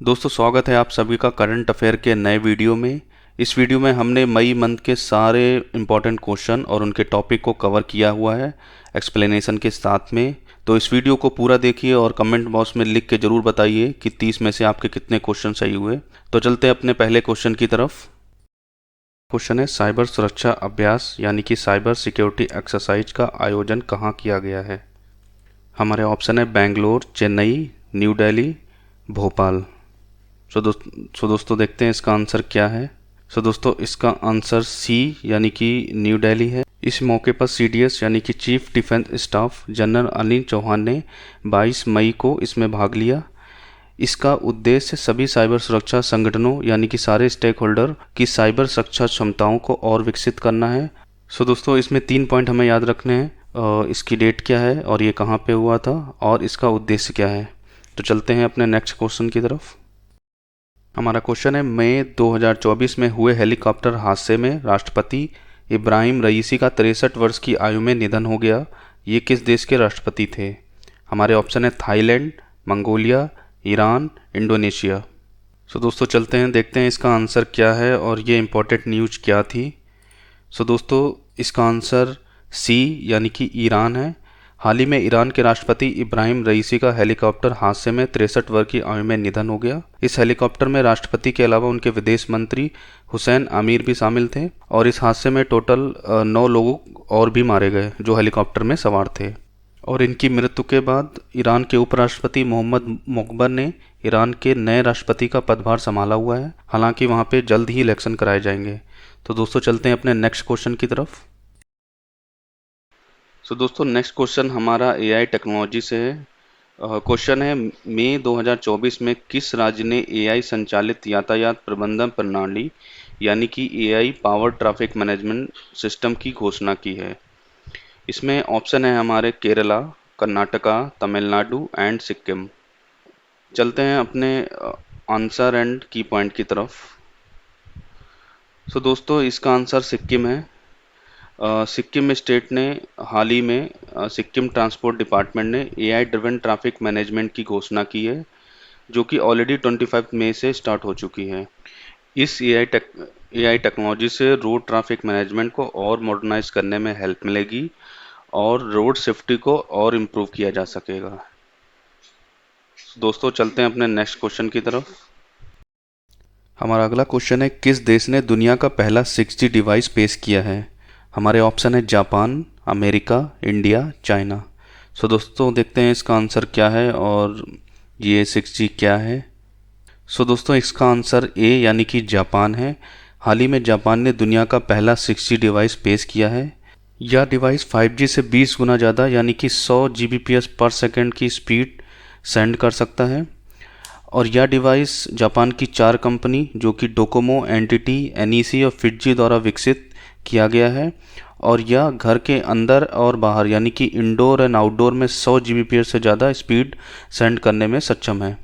दोस्तों स्वागत है आप सभी का करंट अफेयर के नए वीडियो में। इस वीडियो में हमने मई मंथ के सारे इम्पोर्टेंट क्वेश्चन और उनके टॉपिक को कवर किया हुआ है एक्सप्लेनेशन के साथ में। तो इस वीडियो को पूरा देखिए और कमेंट बॉक्स में लिख के ज़रूर बताइए कि 30 में से आपके कितने क्वेश्चन सही हुए। तो चलते हैं अपने पहले क्वेश्चन की तरफ। क्वेश्चन है साइबर सुरक्षा अभ्यास यानी कि साइबर सिक्योरिटी एक्सरसाइज का आयोजन कहाँ किया गया है। हमारे ऑप्शन है बेंगलोर, चेन्नई, न्यू दिल्ली, भोपाल। दोस्तों देखते हैं इसका आंसर क्या है। दोस्तों इसका आंसर सी यानी कि न्यू दिल्ली है। इस मौके पर सीडीएस यानी कि chief defence staff general Anil Chauhan ने 22 मई को इसमें भाग लिया। इसका उद्देश्य सभी साइबर सुरक्षा संगठनों यानी कि सारे स्टेक होल्डर की साइबर सुरक्षा क्षमताओं को और विकसित करना है। दोस्तों इसमें 3 पॉइंट हमें याद रखने हैं। इसकी डेट क्या है और ये कहाँ पे हुआ था और इसका उद्देश्य क्या है। तो चलते हैं अपने नेक्स्ट क्वेश्चन की तरफ। हमारा क्वेश्चन है मई 2024 में हुए हेलीकॉप्टर हादसे में राष्ट्रपति इब्राहिम रईसी का 63 वर्ष की आयु में निधन हो गया। ये किस देश के राष्ट्रपति थे। हमारे ऑप्शन है थाईलैंड, मंगोलिया, ईरान, इंडोनेशिया। दोस्तों चलते हैं देखते हैं इसका आंसर क्या है और ये इम्पोर्टेंट न्यूज़ क्या थी। दोस्तों इसका आंसर सी यानी कि ईरान है। हाल ही में ईरान के राष्ट्रपति इब्राहिम रईसी का हेलीकॉप्टर हादसे में 63 वर्ष की आयु में निधन हो गया। इस हेलीकॉप्टर में राष्ट्रपति के अलावा उनके विदेश मंत्री हुसैन आमिर भी शामिल थे और इस हादसे में टोटल 9 लोग और भी मारे गए जो हेलीकॉप्टर में सवार थे। और इनकी मृत्यु के बाद ईरान के उपराष्ट्रपति मोहम्मद मोकबर ने ईरान के नए राष्ट्रपति का पदभार संभाला हुआ है। हालांकि वहां पे जल्द ही इलेक्शन कराए जाएंगे। तो दोस्तों चलते हैं अपने नेक्स्ट क्वेश्चन की तरफ। दोस्तों नेक्स्ट क्वेश्चन हमारा एआई टेक्नोलॉजी से है। क्वेश्चन है मई 2024 में किस राज्य ने एआई संचालित यातायात प्रबंधन प्रणाली यानी कि AI power traffic management system की घोषणा की है। इसमें ऑप्शन है हमारे केरला, कर्नाटका, तमिलनाडु एंड सिक्किम। चलते हैं अपने आंसर एंड की पॉइंट की तरफ। दोस्तों इसका आंसर सिक्किम है। सिक्किम स्टेट ने हाल ही में सिक्किम ट्रांसपोर्ट डिपार्टमेंट ने एआई ड्रिवन ट्रैफिक मैनेजमेंट की घोषणा की है जो कि ऑलरेडी 25 मई से स्टार्ट हो चुकी है। इस एआई टेक्नोलॉजी से रोड ट्रैफिक मैनेजमेंट को और मॉडर्नाइज करने में हेल्प मिलेगी और रोड सेफ्टी को और इम्प्रूव किया जा सकेगा। दोस्तों चलते हैं अपने नेक्स्ट क्वेश्चन की तरफ। हमारा अगला क्वेश्चन है किस देश ने दुनिया का पहला 6G डिवाइस पेश किया है। हमारे ऑप्शन है जापान, अमेरिका, इंडिया, चाइना। दोस्तों देखते हैं इसका आंसर क्या है और ये 6G क्या है। दोस्तों इसका आंसर ए यानी कि जापान है। हाल ही में जापान ने दुनिया का पहला 6G डिवाइस पेश किया है। यह डिवाइस 5G से 20 गुना ज़्यादा यानी कि 100 Gbps पर सेकेंड की स्पीड सेंड कर सकता है। और यह डिवाइस जापान की 4 कंपनी जो कि डोकोमो, एनटीटी, एनईसी और फिटजी द्वारा विकसित किया गया है और यह घर के अंदर और बाहर यानी कि इंडोर एंड आउटडोर में 100 Gbps से ज़्यादा स्पीड सेंड करने में सक्षम है।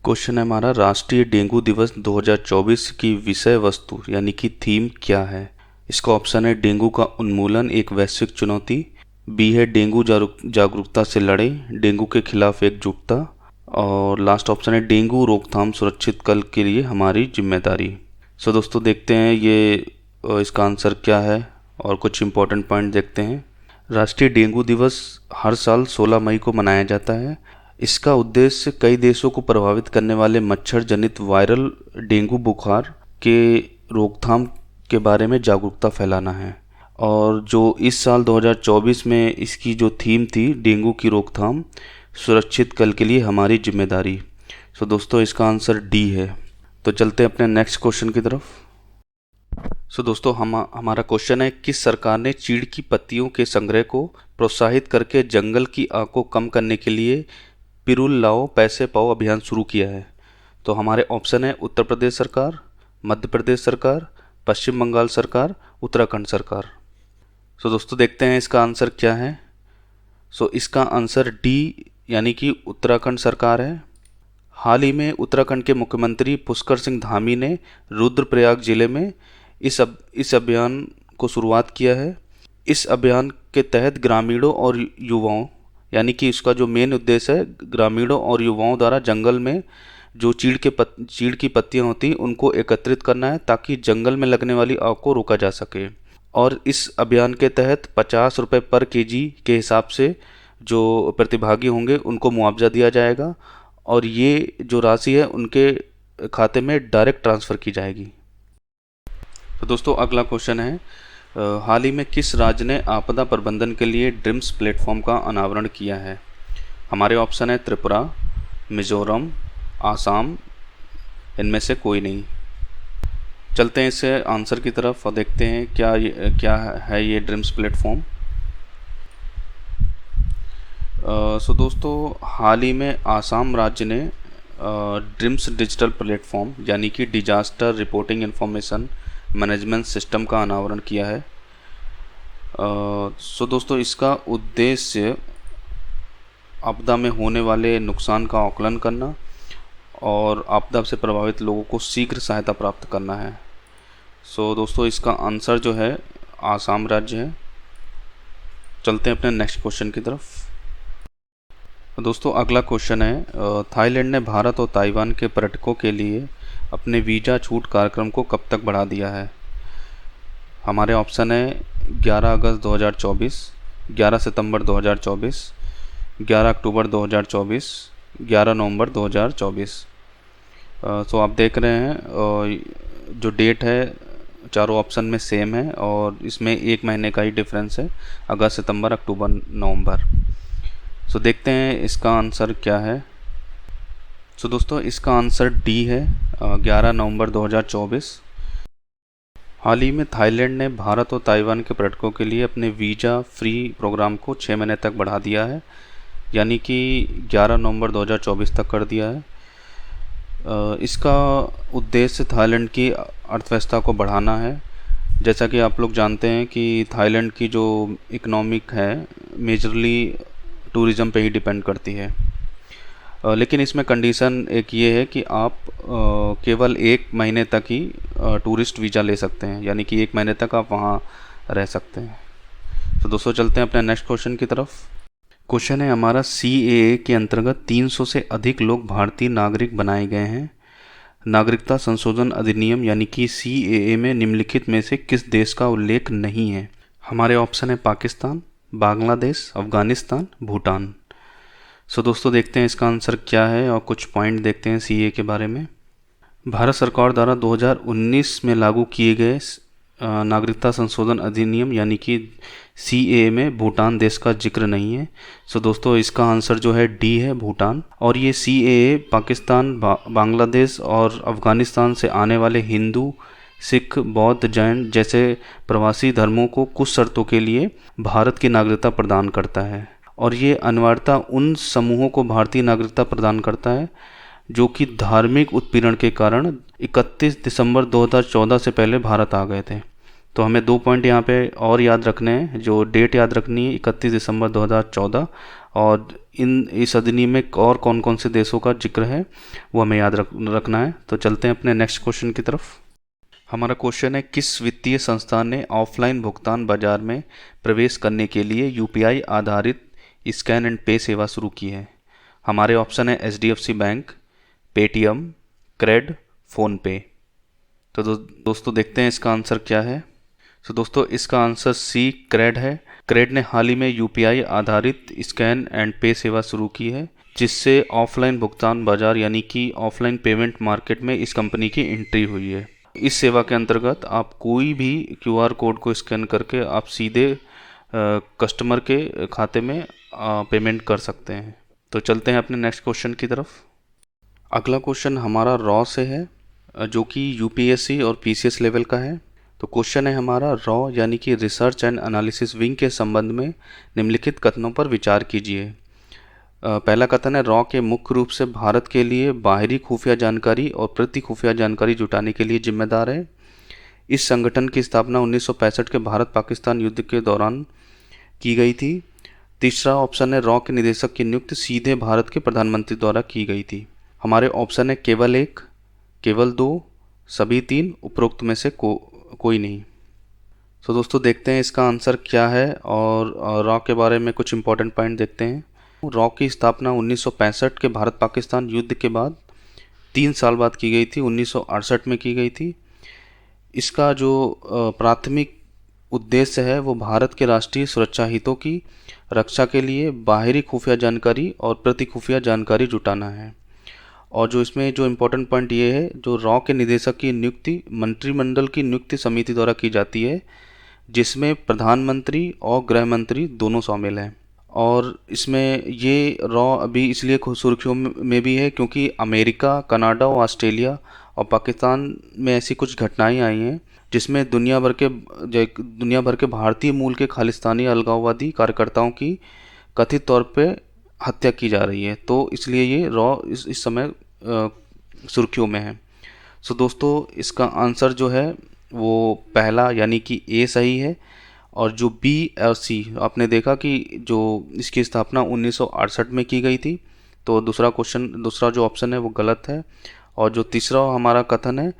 क्वेश्चन है हमारा राष्ट्रीय डेंगू दिवस 2024 की विषय वस्तु यानी कि थीम क्या है। इसका ऑप्शन है डेंगू का उन्मूलन एक वैश्विक चुनौती, बी है डेंगू जागरूकता से लड़े, डेंगू के खिलाफ एकजुटता और लास्ट ऑप्शन है डेंगू रोकथाम सुरक्षित कल के लिए हमारी जिम्मेदारी। दोस्तों देखते हैं ये इसका आंसर क्या है और कुछ इम्पोर्टेंट पॉइंट देखते हैं। राष्ट्रीय डेंगू दिवस हर साल 16 मई को मनाया जाता है। इसका उद्देश्य कई देशों को प्रभावित करने वाले मच्छर जनित वायरल डेंगू बुखार के रोकथाम के बारे में जागरूकता फैलाना है। और जो इस साल 2024 में इसकी जो थीम थी डेंगू की रोकथाम सुरक्षित कल के लिए हमारी जिम्मेदारी। दोस्तों इसका आंसर डी है। तो चलते हैं अपने नेक्स्ट क्वेश्चन की तरफ। दोस्तों हमारा क्वेश्चन है किस सरकार ने चीड़ की पत्तियों के संग्रह को प्रोत्साहित करके जंगल की आग को कम करने के लिए पिरुल लाओ पैसे पाओ अभियान शुरू किया है। तो हमारे ऑप्शन है उत्तर प्रदेश सरकार, मध्य प्रदेश सरकार, पश्चिम बंगाल सरकार, उत्तराखंड सरकार। दोस्तों देखते हैं इसका आंसर क्या है। इसका आंसर डी यानी कि उत्तराखंड सरकार है। हाल ही में उत्तराखंड के मुख्यमंत्री पुष्कर सिंह धामी ने रुद्रप्रयाग जिले में इस अभियान को शुरुआत किया है। इस अभियान के तहत ग्रामीणों और युवाओं यानी कि इसका जो मेन उद्देश्य है ग्रामीणों और युवाओं द्वारा जंगल में जो चीड़ की पत्तियां होती उनको एकत्रित करना है ताकि जंगल में लगने वाली आग को रोका जा सके। और इस अभियान के तहत 50 रुपये पर केजी के हिसाब से जो प्रतिभागी होंगे उनको मुआवजा दिया जाएगा और ये जो राशि है उनके खाते में डायरेक्ट ट्रांसफ़र की जाएगी। तो दोस्तों अगला क्वेश्चन है, हाल ही में किस राज्य ने आपदा प्रबंधन के लिए ड्रीम्स प्लेटफॉर्म का अनावरण किया है? हमारे ऑप्शन है त्रिपुरा, मिजोरम, आसाम, इनमें से कोई नहीं। चलते हैं इससे आंसर की तरफ और देखते हैं क्या है ये ड्रीम्स प्लेटफॉर्म। सो दोस्तों हाल ही में आसाम राज्य ने ड्रीम्स डिजिटल प्लेटफॉर्म यानी कि disaster reporting information management system का अनावरण किया है। सो दोस्तों इसका उद्देश्य आपदा में होने वाले नुकसान का आकलन करना और आपदा से प्रभावित लोगों को शीघ्र सहायता प्राप्त करना है। सो दोस्तों इसका आंसर जो है आसाम राज्य है। चलते हैं अपने नेक्स्ट क्वेश्चन की तरफ। दोस्तों अगला क्वेश्चन है, थाईलैंड ने भारत और ताइवान के पर्यटकों के लिए अपने वीज़ा छूट कार्यक्रम को कब तक बढ़ा दिया है? हमारे ऑप्शन है 11 अगस्त 2024, 11 सितंबर 2024, 11 अक्टूबर 2024, 11 नवंबर 2024। तो आप देख रहे हैं जो डेट है चारों ऑप्शन में सेम है और इसमें एक महीने का ही डिफरेंस है, अगस्त, सितंबर, अक्टूबर, नवंबर। सो देखते हैं इसका आंसर क्या है। सो दोस्तों इसका आंसर डी है, 11 नवंबर 2024। हाल ही में थाईलैंड ने भारत और ताइवान के पर्यटकों के लिए अपने वीज़ा फ्री प्रोग्राम को 6 महीने तक बढ़ा दिया है, यानी कि 11 नवंबर 2024 तक कर दिया है। इसका उद्देश्य थाईलैंड की अर्थव्यवस्था को बढ़ाना है। जैसा कि आप लोग जानते हैं कि थाईलैंड की जो इकोनॉमिक है मेजरली टूरिज़्म पे ही डिपेंड करती है। लेकिन इसमें कंडीशन एक ये है कि आप केवल 1 महीने तक ही टूरिस्ट वीज़ा ले सकते हैं, यानी कि 1 महीने तक आप वहाँ रह सकते हैं। तो दोस्तों चलते हैं अपने नेक्स्ट क्वेश्चन की तरफ। क्वेश्चन है हमारा, CAA के अंतर्गत 300 से अधिक लोग भारतीय नागरिक बनाए गए हैं। नागरिकता संशोधन अधिनियम यानी कि CAA में निम्नलिखित में से किस देश का उल्लेख नहीं है? हमारे ऑप्शन है पाकिस्तान, बांग्लादेश, अफ़गानिस्तान, भूटान। सो दोस्तों देखते हैं इसका आंसर क्या है और कुछ पॉइंट देखते हैं CAA के बारे में। भारत सरकार द्वारा 2019 में लागू किए गए नागरिकता संशोधन अधिनियम यानी कि CAA में भूटान देश का जिक्र नहीं है। सो दोस्तों इसका आंसर जो है डी है, भूटान। और ये CAA पाकिस्तान, बांग्लादेश और अफ़गानिस्तान से आने वाले हिंदू, सिख, बौद्ध, जैन जैसे प्रवासी धर्मों को कुछ शर्तों के लिए भारत की नागरिकता प्रदान करता है। और ये अनिवार्यता उन समूहों को भारतीय नागरिकता प्रदान करता है जो कि धार्मिक उत्पीड़न के कारण 31 दिसंबर 2014 से पहले भारत आ गए थे। तो हमें 2 पॉइंट यहाँ पे और याद रखने हैं। जो डेट याद रखनी है 31 दिसंबर 2014, और इस अधिनियम में और कौन कौन से देशों का जिक्र है वो हमें याद रखना है। तो चलते हैं अपने नेक्स्ट क्वेश्चन की तरफ। हमारा क्वेश्चन है, किस वित्तीय संस्थान ने ऑफलाइन भुगतान बाजार में प्रवेश करने के लिए UPI आधारित स्कैन एंड पे सेवा शुरू की है? हमारे ऑप्शन है HDFC bank, Paytm, Cred, PhonePe. तो दोस्तों देखते हैं इसका आंसर क्या है। तो दोस्तों इसका आंसर C, क्रेड है। क्रेड ने हाल ही में UPI आधारित स्कैन एंड पे सेवा शुरू की है, जिससे ऑफलाइन भुगतान बाजार यानी कि ऑफलाइन पेमेंट मार्केट में इस कंपनी की एंट्री हुई है। इस सेवा के अंतर्गत आप कोई भी QR कोड को स्कैन करके आप सीधे कस्टमर के खाते में पेमेंट कर सकते हैं। तो चलते हैं अपने नेक्स्ट क्वेश्चन की तरफ। अगला क्वेश्चन हमारा रॉ से है, जो कि UPSC और PCS लेवल का है। तो क्वेश्चन है हमारा, रॉ यानी कि रिसर्च एंड एनालिसिस विंग के संबंध में निम्नलिखित कथनों पर विचार कीजिए। पहला कथन है, रॉ के मुख्य रूप से भारत के लिए बाहरी खुफिया जानकारी और प्रति खुफिया जानकारी जुटाने के लिए जिम्मेदार है। इस संगठन की स्थापना 1965 के भारत पाकिस्तान युद्ध के दौरान की गई थी। तीसरा ऑप्शन है, रॉ के निदेशक की नियुक्ति सीधे भारत के प्रधानमंत्री द्वारा की गई थी। हमारे ऑप्शन है केवल 1, केवल 2, सभी 3, उपरोक्त में से कोई नहीं। तो दोस्तों देखते हैं इसका आंसर क्या है और रॉ के बारे में कुछ इंपॉर्टेंट पॉइंट देखते हैं। रॉ की स्थापना 1965 के भारत पाकिस्तान युद्ध के बाद 3 साल बाद की गई थी, 1968 में की गई थी। इसका जो प्राथमिक उद्देश्य है वो भारत के राष्ट्रीय सुरक्षा हितों की रक्षा के लिए बाहरी खुफिया जानकारी और प्रति खुफिया जानकारी जुटाना है। और जो इसमें जो इम्पोर्टेंट पॉइंट ये है, जो रॉ के निदेशक की नियुक्ति मंत्रिमंडल की नियुक्ति समिति द्वारा की जाती है, जिसमें प्रधानमंत्री और गृह मंत्री दोनों शामिल हैं। और इसमें ये रॉ अभी इसलिए सुर्खियों में भी है क्योंकि अमेरिका, कनाडा और ऑस्ट्रेलिया और पाकिस्तान में ऐसी कुछ घटनाएं आई हैं जिसमें दुनिया भर के भारतीय मूल के खालिस्तानी अलगाववादी कार्यकर्ताओं की कथित तौर पे हत्या की जा रही है। तो इसलिए ये रॉ इस समय सुर्खियों में है। सो दोस्तों, इसका आंसर जो है वो पहला यानी कि ए सही है, और जो बी और सी आपने देखा कि जो इसकी स्थापना 1968 में की गई थी, तो दूसरा जो ऑप्शन है वो गलत है। और जो तीसरा हमारा कथन है,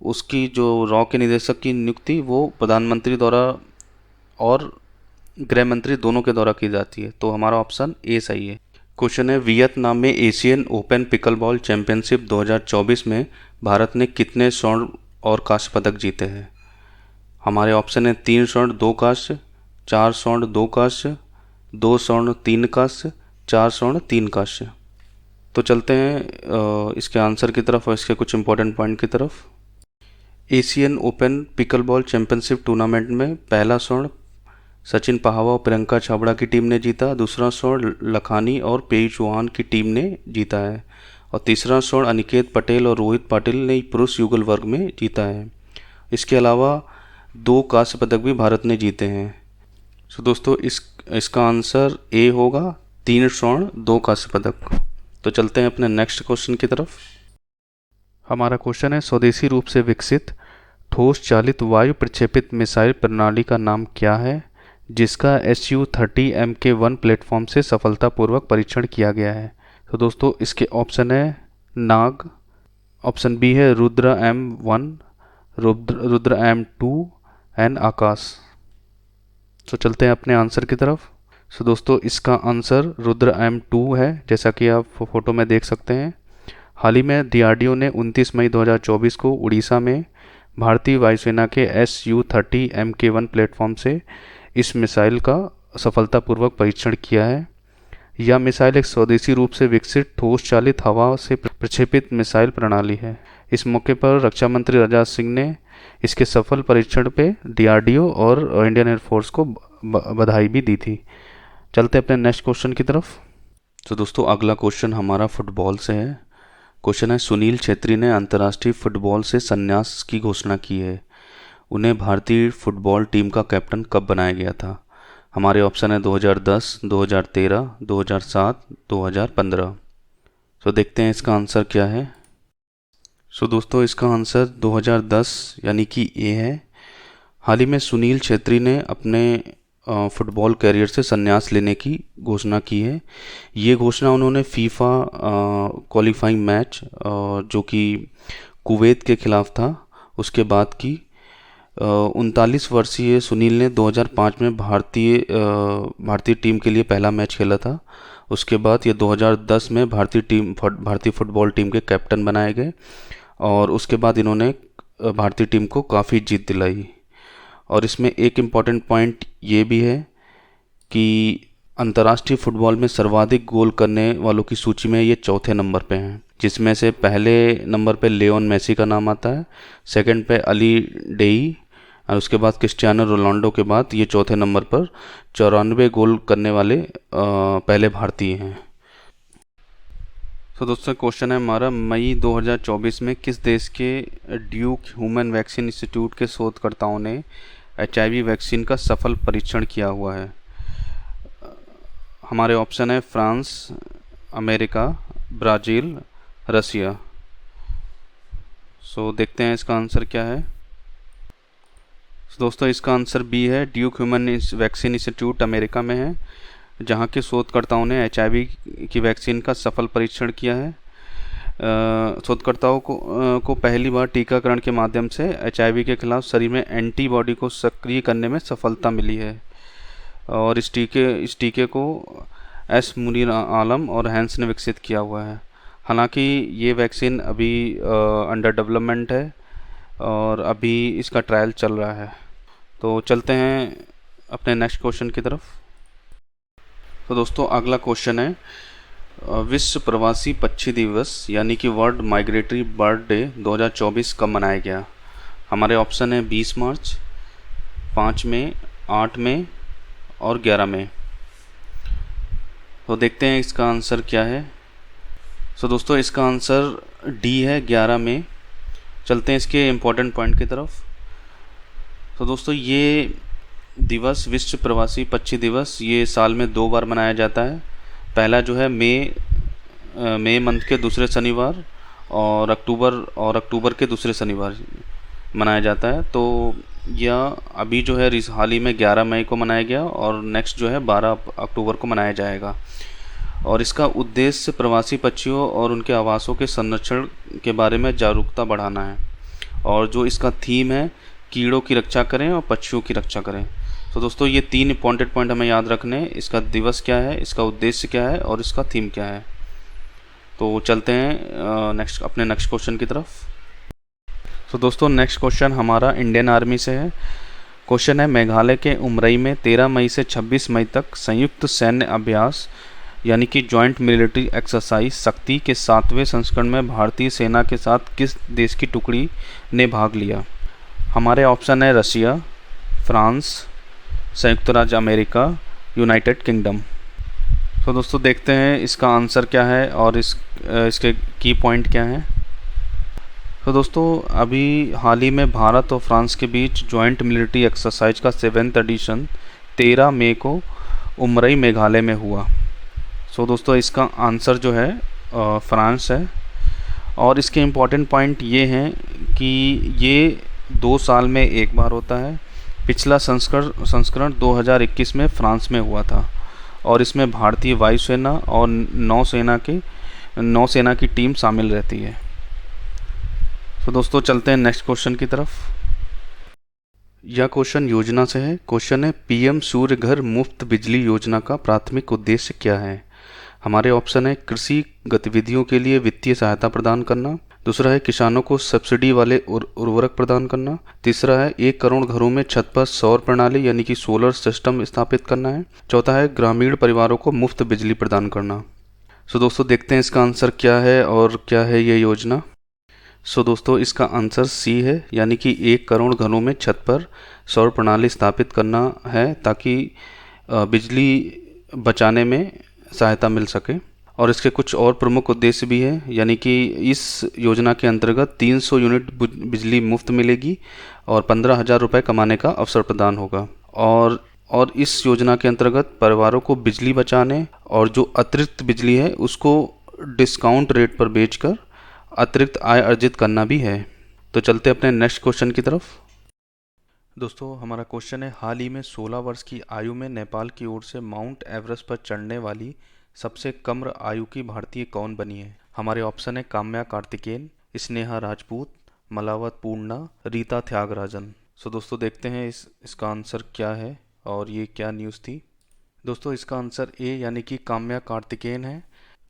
उसकी जो रॉ के निदेशक की नियुक्ति वो प्रधानमंत्री द्वारा और गृह मंत्री दोनों के द्वारा की जाती है। तो हमारा ऑप्शन ए सही है। क्वेश्चन है, वियतनाम में एशियन ओपन पिकलबॉल चैंपियनशिप 2024 में भारत ने कितने स्वर्ण और कांस्य पदक जीते हैं? हमारे ऑप्शन है 3 स्वर्ण 2 कांस्य, 4 स्वर्ण 2 कांस्य, 2 स्वर्ण 3 कांस्य, 4 स्वर्ण 3 कांस्य। तो चलते हैं इसके आंसर की तरफ और इसके कुछ इंपॉर्टेंट पॉइंट की तरफ। Asian open pickleball championship tournament में पहला स्वर्ण सचिन पहावा और प्रियंका छाबड़ा की टीम ने जीता, दूसरा स्वर्ण लखानी और पेई चौहान की टीम ने जीता है, और तीसरा स्वर्ण अनिकेत पटेल और रोहित पाटिल ने पुरुष युगल वर्ग में जीता है। इसके अलावा 2 कांस्य पदक भी भारत ने जीते हैं। सो दोस्तों, इसका आंसर ए होगा, 3 स्वर्ण 2 कांस्य पदक। तो चलते हैं अपने नेक्स्ट क्वेश्चन की तरफ। हमारा क्वेश्चन है, स्वदेशी रूप से विकसित ठोस चालित वायु प्रक्षेपित मिसाइल प्रणाली का नाम क्या है जिसका Su-30 Mk1 प्लेटफॉर्म से सफलतापूर्वक परीक्षण किया गया है? तो दोस्तों, इसके ऑप्शन है नाग, ऑप्शन बी है Rudra M1, Rudra M2 and आकाश। तो चलते हैं अपने आंसर की तरफ। सो दोस्तों, इसका आंसर रुद्र M2 है, जैसा कि आप फोटो में देख सकते हैं। हाल ही में DRDO ने 29 मई 2024 को उड़ीसा में भारतीय वायुसेना के Su-30 Mk1 प्लेटफॉर्म से इस मिसाइल का सफलतापूर्वक परीक्षण किया है। यह मिसाइल एक स्वदेशी रूप से विकसित ठोस चालित हवा से प्रक्षेपित मिसाइल प्रणाली है। इस मौके पर रक्षा मंत्री राजनाथ सिंह ने इसके सफल परीक्षण पे DRDO और इंडियन एयरफोर्स को बधाई भी दी थी। चलते अपने नेक्स्ट क्वेश्चन की तरफ। तो दोस्तों, अगला क्वेश्चन हमारा फुटबॉल से है। क्वेश्चन है, सुनील छेत्री ने अंतर्राष्ट्रीय फुटबॉल से संन्यास की घोषणा की है। उन्हें भारतीय फुटबॉल टीम का कैप्टन कब बनाया गया था? हमारे ऑप्शन है 2010, 2013, 2007, 2015। तो देखते हैं इसका आंसर क्या है। सो दोस्तों, इसका आंसर 2010 यानी कि ए है। हाल ही में सुनील छेत्री ने अपने फुटबॉल कैरियर से संन्यास लेने की घोषणा की है। ये घोषणा उन्होंने फीफा क्वालिफाइंग मैच जो कि कुवैत के खिलाफ था उसके बाद की। 39 वर्षीय सुनील ने 2005 में भारतीय टीम के लिए पहला मैच खेला था। उसके बाद ये 2010 में भारतीय फुटबॉल टीम के कैप्टन बनाए गए, और उसके बाद इन्होंने भारतीय टीम को काफ़ी जीत दिलाई। और इसमें एक इम्पॉर्टेंट पॉइंट ये भी है कि अंतर्राष्ट्रीय फुटबॉल में सर्वाधिक गोल करने वालों की सूची में ये चौथे नंबर पे हैं, जिसमें से पहले नंबर पे लियोन मेसी का नाम आता है, सेकंड पे अली डेई, और उसके बाद क्रिस्टियानो रोनाल्डो के बाद ये चौथे नंबर पर 94 गोल करने वाले पहले भारतीय हैं। तो दोस्तों, क्वेश्चन है हमारा, मई 2024 में किस देश के ड्यूक ह्यूमन वैक्सीन इंस्टीट्यूट के शोधकर्ताओं ने HIV वैक्सीन का सफल परीक्षण किया हुआ है? हमारे ऑप्शन है फ्रांस, अमेरिका, ब्राज़ील, रसिया। सो देखते हैं इसका आंसर क्या है। दोस्तों, इसका आंसर बी है, Duke human vaccine institute America में है, जहां के शोधकर्ताओं ने HIV की वैक्सीन का सफल परीक्षण किया है। शोधकर्ताओं को पहली बार टीकाकरण के माध्यम से HIV के खिलाफ शरीर में एंटीबॉडी को सक्रिय करने में सफलता मिली है, और इस टीके को एस मुनीर आलम और हैंस ने विकसित किया हुआ है। हालांकि ये वैक्सीन अभी अंडर डेवलपमेंट है और अभी इसका ट्रायल चल रहा है। तो चलते हैं अपने नेक्स्ट क्वेश्चन की तरफ। तो दोस्तों अगला क्वेश्चन है, विश्व प्रवासी पक्षी दिवस यानी कि वर्ल्ड माइग्रेटरी बर्ड डे 2024 कब मनाया गया? हमारे ऑप्शन है 20 मार्च, 5 मई, 8 मई और 11 मई। तो देखते हैं इसका आंसर क्या है। सो दोस्तों इसका आंसर डी है, 11 मई। चलते हैं इसके इम्पोर्टेंट पॉइंट की तरफ। तो दोस्तों ये दिवस, विश्व प्रवासी पक्षी दिवस, ये साल में 2 बार मनाया जाता है। पहला जो है मई मंथ के दूसरे शनिवार और अक्टूबर के दूसरे शनिवार मनाया जाता है। तो यह अभी जो है हाल ही में 11 मई को मनाया गया और नेक्स्ट जो है 12 अक्टूबर को मनाया जाएगा। और इसका उद्देश्य प्रवासी पक्षियों और उनके आवासों के संरक्षण के बारे में जागरूकता बढ़ाना है। और जो इसका थीम है, कीड़ों की रक्षा करें और पक्षियों की रक्षा करें। तो दोस्तों ये 3 इंपॉर्टेंट पॉइंट हमें याद रखने हैं। इसका दिवस क्या है, इसका उद्देश्य क्या है और इसका थीम क्या है। तो चलते हैं अपने नेक्स्ट क्वेश्चन की तरफ। तो दोस्तों नेक्स्ट क्वेश्चन हमारा इंडियन आर्मी से है। क्वेश्चन है, मेघालय के उमरई में 13 मई से 26 मई तक संयुक्त सैन्य अभ्यास यानी कि जॉइंट मिलिट्री एक्सरसाइज शक्ति के 7वें संस्करण में भारतीय सेना के साथ किस देश की टुकड़ी ने भाग लिया? हमारे ऑप्शन है रशिया, फ्रांस, संयुक्त राज्य अमेरिका, यूनाइटेड किंगडम। तो दोस्तों देखते हैं इसका आंसर क्या है और इसके की पॉइंट क्या हैं। तो दोस्तों अभी हाल ही में भारत और फ्रांस के बीच जॉइंट मिलिट्री एक्सरसाइज का 7th एडिशन 13 मई को उमरई मेघालय में हुआ। सो दोस्तों इसका आंसर जो है फ्रांस है। और इसके इम्पॉर्टेंट पॉइंट ये हैं कि ये 2 साल में एक बार होता है। पिछला संस्करण 2021 में फ्रांस में हुआ था और इसमें भारतीय वायुसेना और नौसेना की टीम शामिल रहती है। तो दोस्तों चलते हैं नेक्स्ट क्वेश्चन की तरफ। यह क्वेश्चन योजना से है। क्वेश्चन है, पीएम सूर्य घर मुफ्त बिजली योजना का प्राथमिक उद्देश्य क्या है? हमारे ऑप्शन है कृषि गतिविधियों के लिए वित्तीय सहायता प्रदान करना, दूसरा है किसानों को सब्सिडी वाले उर्वरक प्रदान करना, तीसरा है 1 करोड़ घरों में छत पर सौर प्रणाली यानी कि सोलर सिस्टम स्थापित करना है, चौथा है ग्रामीण परिवारों को मुफ्त बिजली प्रदान करना। सो दोस्तों देखते हैं इसका आंसर क्या है और क्या है ये योजना। सो दोस्तों इसका आंसर सी है, यानी कि 1 करोड़ घरों में छत पर सौर प्रणाली स्थापित करना है ताकि बिजली बचाने में सहायता मिल सके। और इसके कुछ और प्रमुख उद्देश्य भी हैं, यानी कि इस योजना के अंतर्गत 300 यूनिट बिजली मुफ्त मिलेगी और 15,000 रुपये कमाने का अवसर प्रदान होगा। और इस योजना के अंतर्गत परिवारों को बिजली बचाने और जो अतिरिक्त बिजली है उसको डिस्काउंट रेट पर बेचकर अतिरिक्त आय अर्जित करना भी है। तो चलते अपने नेक्स्ट क्वेश्चन की तरफ। दोस्तों हमारा क्वेश्चन है, हाल ही में 16 वर्ष की आयु में नेपाल की ओर से माउंट एवरेस्ट पर चढ़ने वाली सबसे कम आयु की भारतीय कौन बनी है? हमारे ऑप्शन है काम्या कार्तिकेयन, स्नेहा राजपूत, मलावत पूर्णा, रीता त्यागराजन। सो दोस्तों देखते हैं इसका आंसर क्या है और ये क्या न्यूज़ थी। दोस्तों इसका आंसर ए यानी कि काम्या कार्तिकेयन है।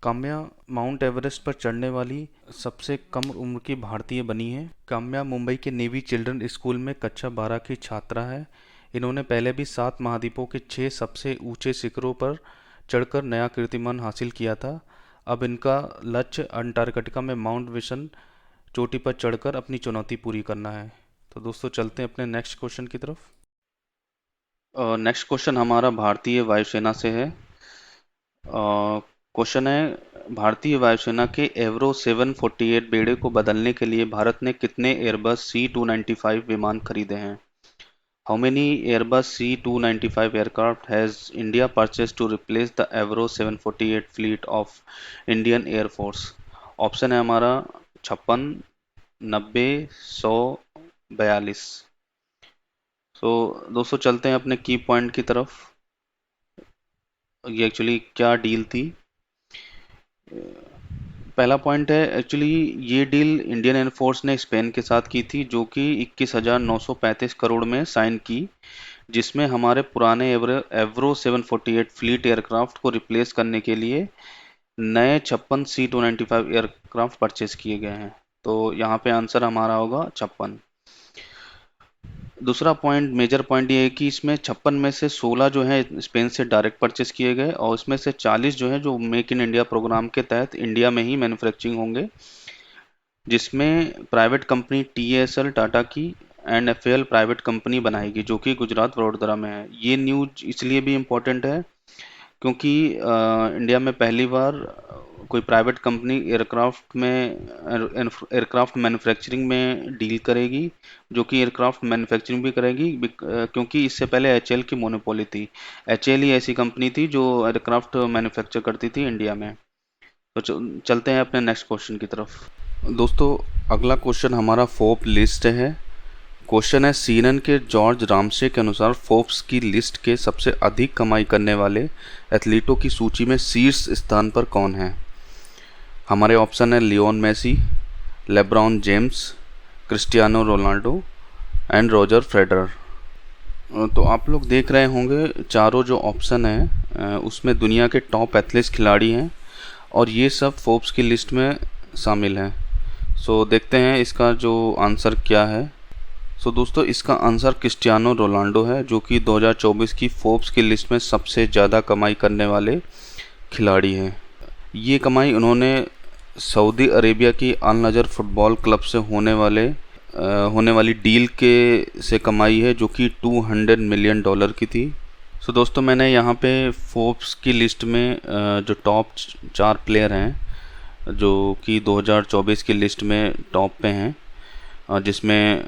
काम्या माउंट एवरेस्ट पर चढ़ने वाली सबसे कम उम्र की भारतीय बनी है। काम्या मुंबई के नेवी चिल्ड्रन स्कूल में कक्षा 12 की छात्रा है। इन्होंने पहले भी 7 महाद्वीपों के 6 सबसे ऊंचे शिखरों पर चढ़कर नया कीर्तिमान हासिल किया था। अब इनका लक्ष्य अंटार्कटिका में माउंट विशन चोटी पर चढ़कर अपनी चुनौती पूरी करना है। तो दोस्तों चलते हैं अपने नेक्स्ट क्वेश्चन की तरफ। नेक्स्ट क्वेश्चन हमारा भारतीय वायुसेना से है। क्वेश्चन है, भारतीय वायुसेना के एवरो 748 बेड़े को बदलने के लिए भारत ने कितने एयरबस C295 विमान खरीदे हैं? How many Airbus C295 aircraft has India purchased to replace the Avro 748 fleet of Indian Air Force? Option है हमारा 56, 90, 100, 42। सो दोस्तों चलते हैं अपने की पॉइंट की तरफ। ये एक्चुअली क्या डील थी। पहला पॉइंट है, एक्चुअली ये डील इंडियन एयरफोर्स ने स्पेन के साथ की थी जो कि 21,935 करोड़ में साइन की, जिसमें हमारे पुराने एवरो 748 फ्लीट एयरक्राफ्ट को रिप्लेस करने के लिए नए 56 C-295 एयरक्राफ्ट परचेज किए गए हैं। तो यहाँ पे आंसर हमारा होगा 56। दूसरा पॉइंट, मेजर पॉइंट ये है कि इसमें 56 में से 16 जो है स्पेन से डायरेक्ट परचेज किए गए, और इसमें से 40 जो है जो मेक इन इंडिया प्रोग्राम के तहत इंडिया में ही मैन्युफैक्चरिंग होंगे, जिसमें प्राइवेट कंपनी TASL टाटा की NFAL प्राइवेट कंपनी बनाएगी, जो कि गुजरात वडोदरा में है। ये न्यूज इसलिए भी इम्पोर्टेंट है क्योंकि इंडिया में पहली बार कोई प्राइवेट कंपनी एयरक्राफ्ट मैन्युफैक्चरिंग में डील करेगी, जो कि एयरक्राफ्ट मैन्युफैक्चरिंग भी करेगी, क्योंकि इससे पहले HAL की मोनोपोली थी। HAL ही ऐसी कंपनी थी जो एयरक्राफ्ट मैन्युफैक्चर करती थी इंडिया में। तो चलते हैं अपने नेक्स्ट क्वेश्चन की तरफ। दोस्तों, अगला क्वेश्चन हमारा फोर्ब लिस्ट है। क्वेश्चन है, CNN के जॉर्ज रामसे के अनुसार फोर्ब्स की लिस्ट के सबसे अधिक कमाई करने वाले एथलीटों की सूची में शीर्ष स्थान पर कौन है। हमारे ऑप्शन है Lionel Messi, LeBron James, Cristiano Ronaldo and Roger Federer. तो आप लोग देख रहे होंगे चारों जो ऑप्शन है उसमें दुनिया के टॉप एथलीट्स खिलाड़ी हैं, और ये सब फोर्ब्स की लिस्ट में शामिल हैं। सो देखते हैं इसका जो आंसर क्या है। सो दोस्तों, इसका आंसर क्रिस्टियानो रोनाल्डो है, जो कि 2024 की फोर्ब्स की लिस्ट में सबसे ज़्यादा कमाई करने वाले खिलाड़ी हैं। ये कमाई उन्होंने सऊदी अरेबिया की अल नजर फुटबॉल क्लब से होने वाली डील के से कमाई है, जो कि $200 मिलियन की थी। सो दोस्तों, मैंने यहाँ पे फोर्ब्स की लिस्ट में जो टॉप 4 प्लेयर हैं जो कि 2024 की लिस्ट में टॉप पे हैं, जिसमें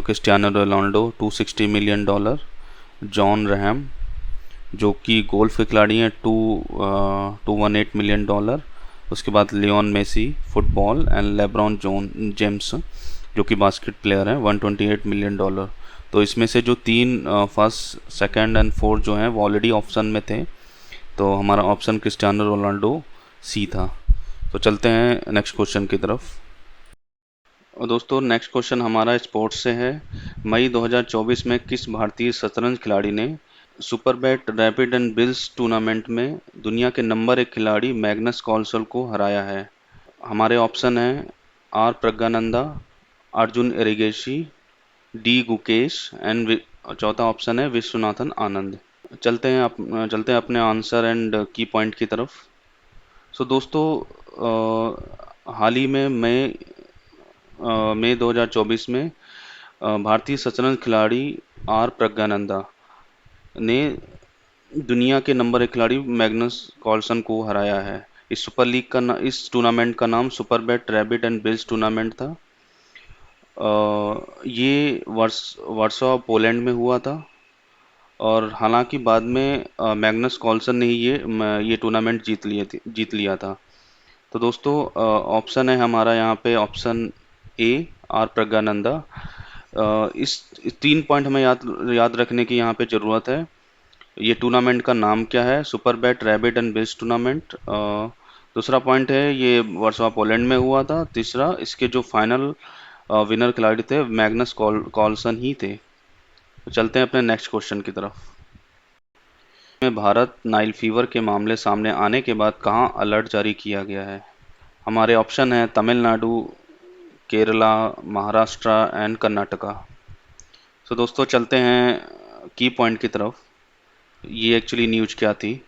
क्रिस्टियानो रोनाल्डो $260 मिलियन, जॉन रहम जो कि गोल्फ के खिलाड़ी हैं $218 मिलियन, उसके बाद Lionel Messi football and LeBron James जो कि बास्केट प्लेयर हैं $128 मिलियन। तो इसमें से जो तीन फर्स्ट सेकंड एंड फोर्थ जो हैं वो ऑलरेडी ऑप्शन में थे, तो हमारा ऑप्शन क्रिस्टियानो रोनाल्डो सी था। तो चलते हैं नेक्स्ट क्वेश्चन की तरफ। और दोस्तों, नेक्स्ट क्वेश्चन हमारा स्पोर्ट्स से है। मई 2024 में किस भारतीय शतरंज खिलाड़ी ने Superbet rapid and bills tournament में दुनिया के नंबर 1 खिलाड़ी मैग्नस कार्लसन को हराया है। हमारे ऑप्शन हैं are Praggnanandhaa, Arjun Erigaisi, D Gukesh and चौथा ऑप्शन है विश्वनाथन आनंद। चलते हैं अपने आंसर एंड की पॉइंट की तरफ। सो दोस्तों, हाल ही में मई 2024 में भारतीय शतरंज खिलाड़ी आर प्रज्ञानंदा ने दुनिया के नंबर 1 खिलाड़ी मैग्नस कार्लसन को हराया है। इस टूर्नामेंट का नाम Superbet rabbit and bills tournament था। ये वर्सो पोलैंड में हुआ था, और हालांकि बाद में मैग्नस कार्लसन ने ही ये टूर्नामेंट जीत लिया था। तो दोस्तों, ऑप्शन है हमारा यहाँ पे ऑप्शन ए आर प्रज्ञानंदा। इस 3 पॉइंट हमें याद रखने की यहाँ पे ज़रूरत है। ये टूर्नामेंट का नाम क्या है, Superbet rabbit and bills tournament. दूसरा पॉइंट है ये वर्सोवा पोलैंड में हुआ था। तीसरा, इसके जो फाइनल विनर खिलाड़ी थे मैग्नस कार्लसन ही थे। तो चलते हैं अपने नेक्स्ट क्वेश्चन की तरफ। में भारत नाइल फीवर के मामले सामने आने के बाद कहाँ अलर्ट जारी किया गया है। हमारे ऑप्शन है तमिलनाडु, केरला, महाराष्ट्र एंड कर्नाटका। सो दोस्तों, चलते हैं की पॉइंट की तरफ। ये एक्चुअली न्यूज क्या थी।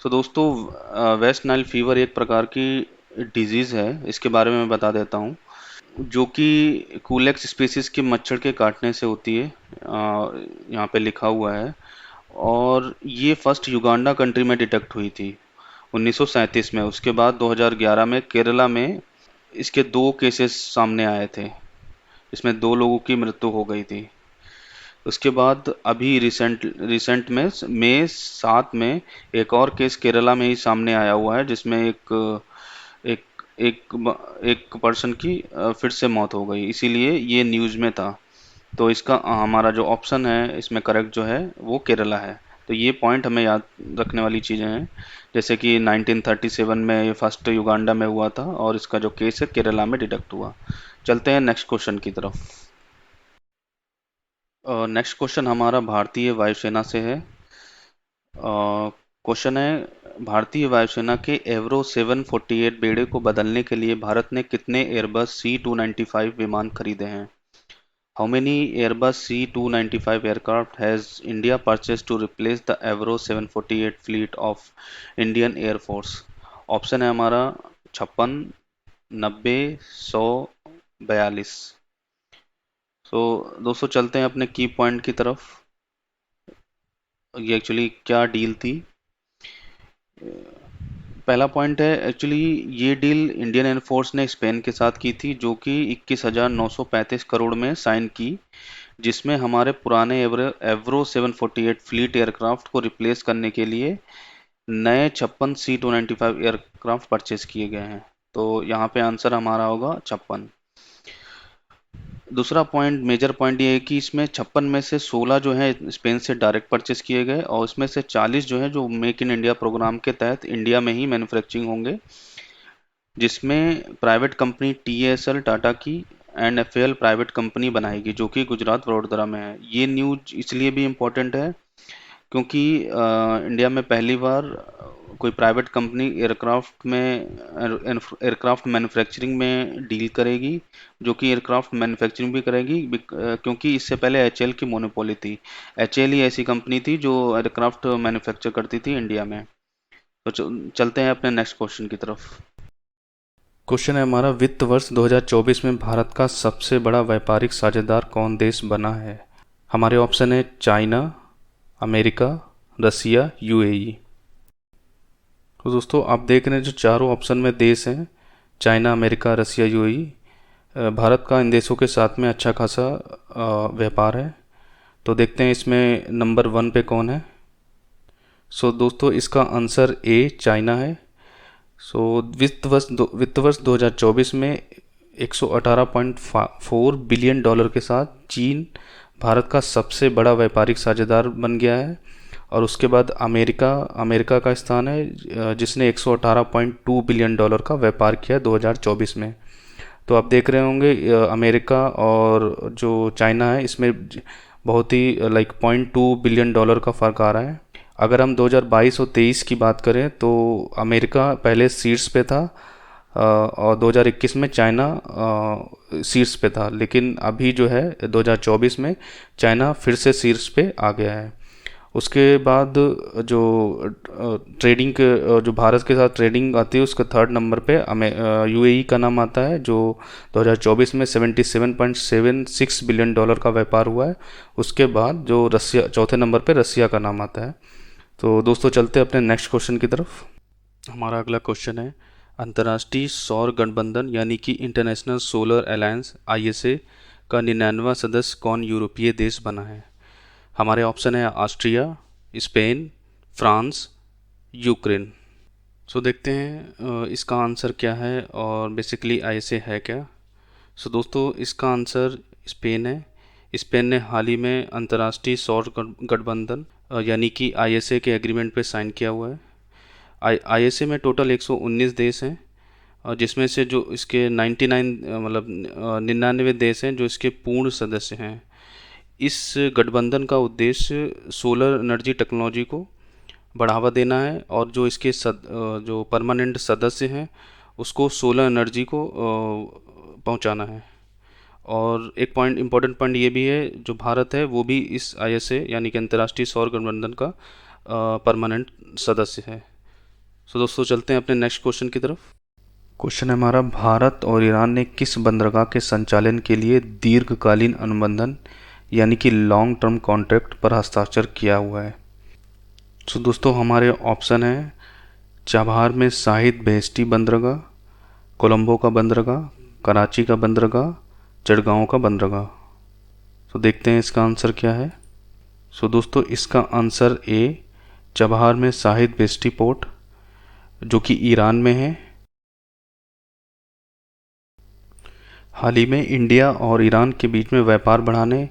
सो दोस्तों, वेस्ट नाइल फीवर एक प्रकार की डिजीज़ है, इसके बारे में मैं बता देता हूँ, जो कि कूलेक्स स्पीसीज के मच्छर के काटने से होती है। यहाँ पे लिखा हुआ है, और ये फर्स्ट युगांडा कंट्री में डिटेक्ट हुई थी 1937 में। उसके बाद 2011 में केरला में इसके 2 केसेस सामने आए थे, इसमें 2 लोगों की मृत्यु हो गई थी। उसके बाद अभी रिसेंट में मई 7 में एक और केस केरला में ही सामने आया हुआ है, जिसमें एक एक पर्सन की फिर से मौत हो गई, इसीलिए ये न्यूज़ में था। तो इसका हमारा जो ऑप्शन है इसमें करेक्ट जो है वो केरला है। तो ये पॉइंट हमें याद रखने वाली चीज़ें हैं, जैसे कि 1937 में ये फर्स्ट युगांडा में हुआ था, और इसका जो केस है केरला में डिटेक्ट हुआ। चलते हैं नेक्स्ट क्वेश्चन की तरफ। नेक्स्ट क्वेश्चन हमारा भारतीय वायुसेना से है। क्वेश्चन है, भारतीय वायुसेना के एवरो 748 बेड़े को बदलने के लिए भारत ने कितने एयरबस C295 विमान खरीदे हैं? How many Airbus C295 aircraft has India purchased to replace the Avro 748 fleet of Indian Air Force? Option है हमारा 56, 90, 100, 42। सो दोस्तों चलते हैं अपने की पॉइंट की तरफ। ये एक्चुअली क्या डील थी? पहला पॉइंट है, एक्चुअली ये डील इंडियन एयरफोर्स ने स्पेन के साथ की थी, जो कि 21,935 करोड़ में साइन की, जिसमें हमारे पुराने एवरो 748 फ्लीट एयरक्राफ्ट को रिप्लेस करने के लिए नए 56 C295 एयरक्राफ्ट परचेज किए गए हैं। तो यहाँ पे आंसर हमारा होगा 56। दूसरा पॉइंट, मेजर पॉइंट ये है कि इसमें 56 में से 16 जो है स्पेन से डायरेक्ट परचेज किए गए, और इसमें से 40 जो है जो मेक इन इंडिया प्रोग्राम के तहत इंडिया में ही मैन्युफैक्चरिंग होंगे, जिसमें प्राइवेट कंपनी TASL टाटा की NFAL प्राइवेट कंपनी बनाएगी, जो कि गुजरात वडोदरा में है। ये न्यूज इसलिए भी इम्पोर्टेंट है क्योंकि इंडिया में पहली बार कोई प्राइवेट कंपनी एयरक्राफ्ट मैन्युफैक्चरिंग में डील करेगी, जो कि एयरक्राफ्ट मैन्युफैक्चरिंग भी करेगी, क्योंकि इससे पहले HAL की मोनोपोली थी। HAL ही ऐसी कंपनी थी जो एयरक्राफ्ट मैन्युफैक्चर करती थी इंडिया में। तो चलते हैं अपने नेक्स्ट क्वेश्चन की तरफ। क्वेश्चन है हमारा, वित्त वर्ष 2024 में भारत का सबसे बड़ा व्यापारिक साझेदार कौन देश बना है? हमारे ऑप्शन है चाइना, अमेरिका, रसिया, UAE। तो दोस्तों आप देख रहे हैं जो चारों ऑप्शन में देश हैं, चाइना, अमेरिका, रसिया, UAE, भारत का इन देशों के साथ में अच्छा खासा व्यापार है। तो देखते हैं इसमें नंबर 1 पे कौन है। सो दोस्तों इसका आंसर A चाइना है। सो वित्त वर्ष 2024 में 118.4 बिलियन डॉलर के साथ चीन भारत का सबसे बड़ा व्यापारिक साझेदार बन गया है, और उसके बाद अमेरिका का स्थान है, जिसने 118.2 बिलियन डॉलर का व्यापार किया 2024 में। तो आप देख रहे होंगे अमेरिका और जो चाइना है इसमें बहुत ही 0.2 बिलियन डॉलर का फ़र्क आ रहा है। अगर हम 2022 और 23 की बात करें तो अमेरिका पहले शीर्ष पे था, और 2021 में चाइना शीर्ष पे था, लेकिन अभी जो है 2024 में चाइना फिर से शीर्ष पे आ गया है। उसके बाद जो ट्रेडिंग के जो भारत के साथ ट्रेडिंग आती है उसका 3rd नंबर पे UAE का नाम आता है, जो 2024 में 77.76 बिलियन डॉलर का व्यापार हुआ है। उसके बाद जो रसिया 4थे नंबर पे रसिया का नाम आता है। तो दोस्तों चलते हैं अपने नेक्स्ट क्वेश्चन की तरफ। हमारा अगला क्वेश्चन है, अंतर्राष्ट्रीय सौर गठबंधन यानी कि इंटरनेशनल सोलर अलायंस ISA का 99वां सदस्य कौन यूरोपीय देश बना है? हमारे ऑप्शन है ऑस्ट्रिया, स्पेन, फ्रांस, यूक्रेन। सो देखते हैं इसका आंसर क्या है और बेसिकली ISA है क्या। सो दोस्तों इसका आंसर स्पेन है। स्पेन ने हाल ही में अंतर्राष्ट्रीय सौर गठबंधन यानी कि ISA के एग्रीमेंट पे साइन किया हुआ है। ISA में टोटल 119 देश हैं, और जिसमें से जो इसके 99 देश हैं जो इसके पूर्ण सदस्य हैं। इस गठबंधन का उद्देश्य सोलर एनर्जी टेक्नोलॉजी को बढ़ावा देना है, और जो इसके जो परमानेंट सदस्य हैं उसको सोलर एनर्जी को पहुंचाना है। और एक पॉइंट इम्पोर्टेंट पॉइंट ये भी है, जो भारत है वो भी इस ISA यानी कि अंतर्राष्ट्रीय सौर गठबंधन का परमानेंट सदस्य है। सो दोस्तों चलते हैं अपने नेक्स्ट क्वेश्चन की तरफ। क्वेश्चन है हमारा, भारत और ईरान ने किस बंदरगाह के संचालन के लिए दीर्घकालीन अनुबंधन यानी कि लॉन्ग टर्म कॉन्ट्रैक्ट पर हस्ताक्षर किया हुआ है? सो दोस्तों हमारे ऑप्शन है चाबहार में शाहिद बेहेश्ती बंदरगाह, कोलंबो का बंदरगाह, कराची का बंदरगाह, चटगांव का बंदरगाह। तो देखते हैं इसका आंसर क्या है। सो दोस्तों इसका आंसर A चाबहार में शाहिद बेहेश्ती पोर्ट, जो कि ईरान में है। हाल ही में इंडिया और ईरान के बीच में व्यापार बढ़ाने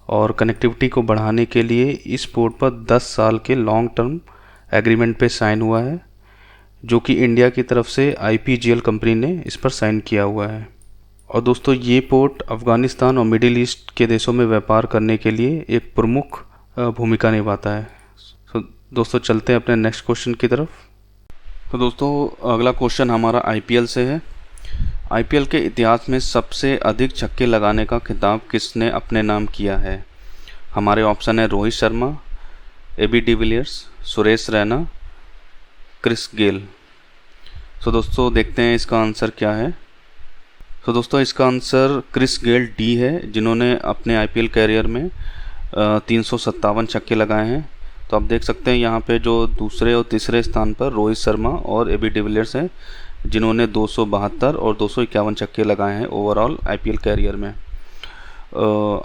और कनेक्टिविटी को बढ़ाने के लिए इस पोर्ट पर 10 साल के लॉन्ग टर्म एग्रीमेंट पे साइन हुआ है, जो कि इंडिया की तरफ से IPGL कंपनी ने इस पर साइन किया हुआ है। और दोस्तों ये पोर्ट अफ़गानिस्तान और मिडिल ईस्ट के देशों में व्यापार करने के लिए एक प्रमुख भूमिका निभाता है। दोस्तों चलते हैं अपने नेक्स्ट क्वेश्चन की तरफ। तो दोस्तों अगला क्वेश्चन हमारा आईपीएल से है। आईपीएल के इतिहास में सबसे अधिक छक्के लगाने का खिताब किसने अपने नाम किया है? हमारे ऑप्शन है Rohit Sharma, AB de Villiers, Suresh Raina, Chris Gayle. तो दोस्तों देखते हैं इसका आंसर क्या है। तो दोस्तों इसका आंसर क्रिस गेल डी है, जिन्होंने अपने आईपीएल कैरियर में 357 छक्के लगाए हैं। तो आप देख सकते हैं यहाँ पे जो दूसरे और तीसरे स्थान पर रोहित शर्मा और एबी डिविलियर्स हैं, जिन्होंने 272 और 251 छक्के लगाए हैं ओवरऑल आईपीएल कैरियर में।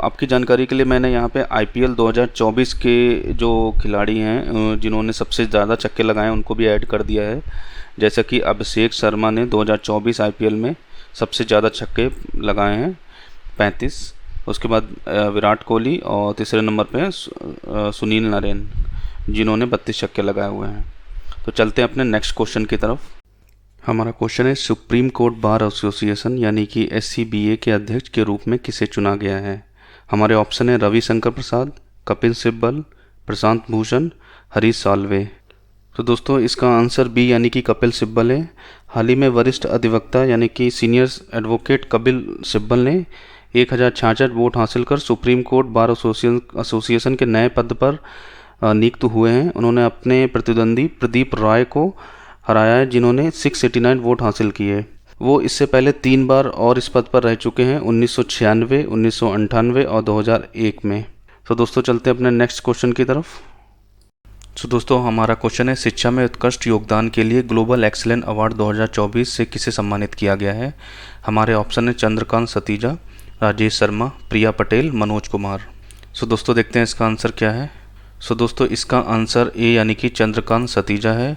आपकी जानकारी के लिए मैंने यहाँ पे आईपीएल 2024 के जो खिलाड़ी हैं जिन्होंने सबसे ज़्यादा छक्के लगाए हैं उनको भी ऐड कर दिया है। जैसा कि अभिषेक शर्मा ने 2024 आईपीएल में सबसे ज़्यादा छक्के लगाए हैं 35। उसके बाद विराट कोहली और तीसरे नंबर पे सुनील नारायण, जिन्होंने 32 छक्के लगाए हुए हैं। तो चलते हैं अपने नेक्स्ट क्वेश्चन की तरफ। हमारा क्वेश्चन है सुप्रीम कोर्ट बार एसोसिएशन यानी कि SCBA के अध्यक्ष के रूप में किसे चुना गया है? हमारे ऑप्शन है रविशंकर प्रसाद, कपिल सिब्बल, प्रशांत भूषण, हरीश साल्वे। तो दोस्तों इसका आंसर बी यानी कि कपिल सिब्बल है। हाल ही में वरिष्ठ अधिवक्ता यानी कि सीनियर एडवोकेट कपिल सिब्बल ने 1066 वोट हासिल कर सुप्रीम कोर्ट बार एसोसिएशन के नए पद पर नियुक्त हुए हैं। उन्होंने अपने प्रतिद्वंदी प्रदीप राय को हराया है, जिन्होंने 689 वोट हासिल किए। वो इससे पहले 3 बार और इस पद पर रह चुके हैं, 1996, 1998 और 2001 में। तो दोस्तों चलते हैं अपने नेक्स्ट क्वेश्चन की तरफ। तो दोस्तों हमारा क्वेश्चन है शिक्षा में उत्कृष्ट योगदान के लिए ग्लोबल एक्सीलेंस अवार्ड 2024 से किसे सम्मानित किया गया है? हमारे ऑप्शन है चंद्रकांत सतीजा, राजेश शर्मा, प्रिया पटेल, मनोज कुमार। सो दोस्तों देखते हैं इसका आंसर क्या है। सो दोस्तों इसका आंसर ए यानी कि चंद्रकांत सतीजा है,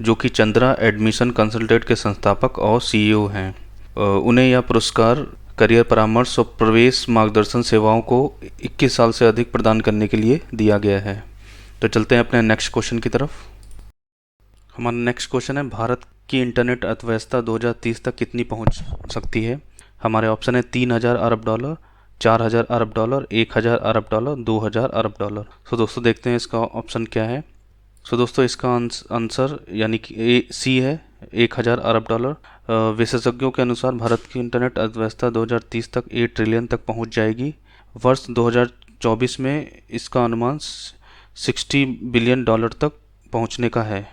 जो कि चंद्रा एडमिशन कंसल्टेंट के संस्थापक और CEO हैं। उन्हें यह पुरस्कार करियर परामर्श और प्रवेश मार्गदर्शन सेवाओं को 21 साल से अधिक प्रदान करने के लिए दिया गया है। तो चलते हैं अपने नेक्स्ट क्वेश्चन की तरफ। हमारा नेक्स्ट क्वेश्चन है भारत की इंटरनेट अर्थव्यवस्था 2030 तक कितनी पहुंच सकती है? हमारे ऑप्शन है $3000 अरब, $4000 अरब, $1000 अरब, $2000 अरब। सो दोस्तों देखते हैं इसका ऑप्शन क्या है। सो दोस्तों इसका आंसर यानी कि सी है, $1000 अरब। विशेषज्ञों के अनुसार भारत की इंटरनेट अर्थव्यवस्था 2030 तक 8 ट्रिलियन तक पहुंच जाएगी। वर्ष 2024 में इसका अनुमान $60 बिलियन तक पहुंचने का है।